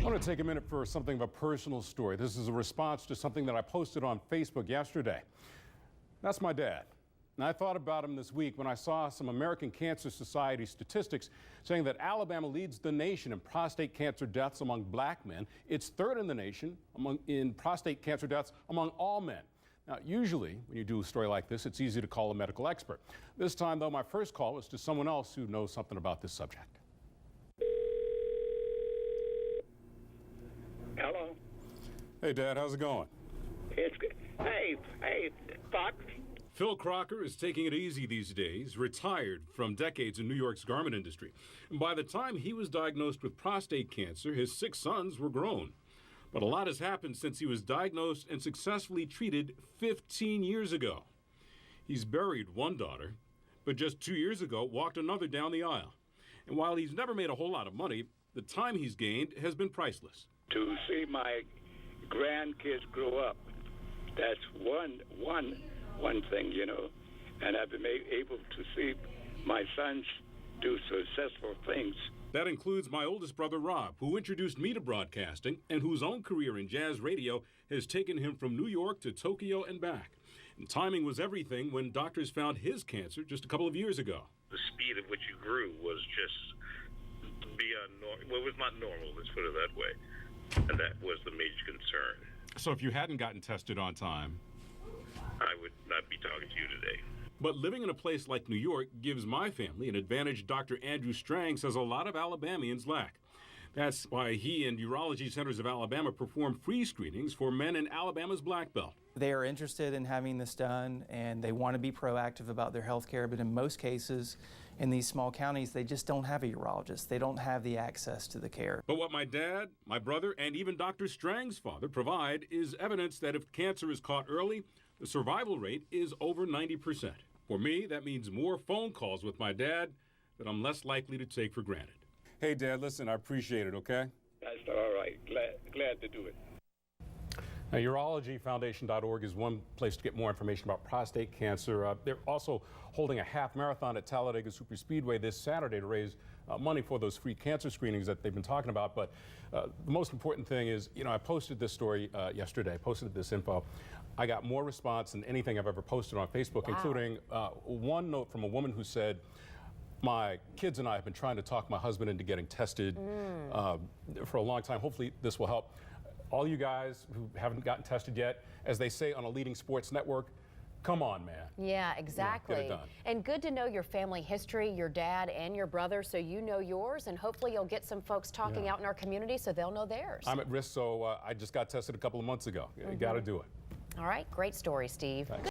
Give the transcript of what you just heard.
I want to take a minute for something of a personal story. This is a response to something that I posted on Facebook yesterday. That's my dad. And I thought about him this week when I saw some American Cancer Society statistics saying that Alabama leads the nation in prostate cancer deaths among black men. It's third in the nation in prostate cancer deaths among all men. Now, usually when you do a story like this, it's easy to call a medical expert. This time, though, my first call was to someone else who knows something about this subject. Hello. Hey, Dad, how's it going? It's good. Hey, Fox. Phil Crocker is taking it easy these days, retired from decades in New York's garment industry. And by the time he was diagnosed with prostate cancer, his 6 sons were grown. But a lot has happened since he was diagnosed and successfully treated 15 years ago. He's buried one daughter, but just 2 years ago walked another down the aisle. And while he's never made a whole lot of money, the time he's gained has been priceless. To see my grandkids grow up, that's one thing, you know. And I've been able to see my sons do successful things. That includes my oldest brother, Rob, who introduced me to broadcasting and whose own career in jazz radio has taken him from New York to Tokyo and back. And timing was everything when doctors found his cancer just a couple of years ago. The speed at which you grew was just beyond normal. Well, it was not normal, let's put it that way. And that was the major concern. So if you hadn't gotten tested on time, I would not be talking to you today. But living in a place like New York gives my family an advantage Dr. Andrew Strang says a lot of Alabamians lack. That's why he and Urology Centers of Alabama perform free screenings for men in Alabama's Black Belt. They are interested in having this done, and they want to be proactive about their health care, but in most cases, in these small counties, they just don't have a urologist. They don't have the access to the care. But what my dad, my brother, and even Dr. Strang's father provide is evidence that if cancer is caught early, the survival rate is over 90%. For me, that means more phone calls with my dad that I'm less likely to take for granted. Hey, Dad, listen, I appreciate it, okay? That's all right. Glad to do it. Now, UrologyFoundation.org is one place to get more information about prostate cancer. They're also holding a half marathon at Talladega Superspeedway this Saturday to raise money for those free cancer screenings that they've been talking about. But the most important thing is, you know, I posted this story yesterday, posted this info. I got more response than anything I've ever posted on Facebook, including one note from a woman who said, my kids and I have been trying to talk my husband into getting tested for a long time. Hopefully this will help. All you guys who haven't gotten tested yet, as they say on a leading sports network, come on, man. Yeah, exactly. Get it done. And good to know your family history, your dad and your brother, so you know yours, and hopefully you'll get some folks talking out in our community so they'll know theirs. I'm at risk, so I just got tested a couple of months ago. You got to do it. All right, great story, Steve. Thanks.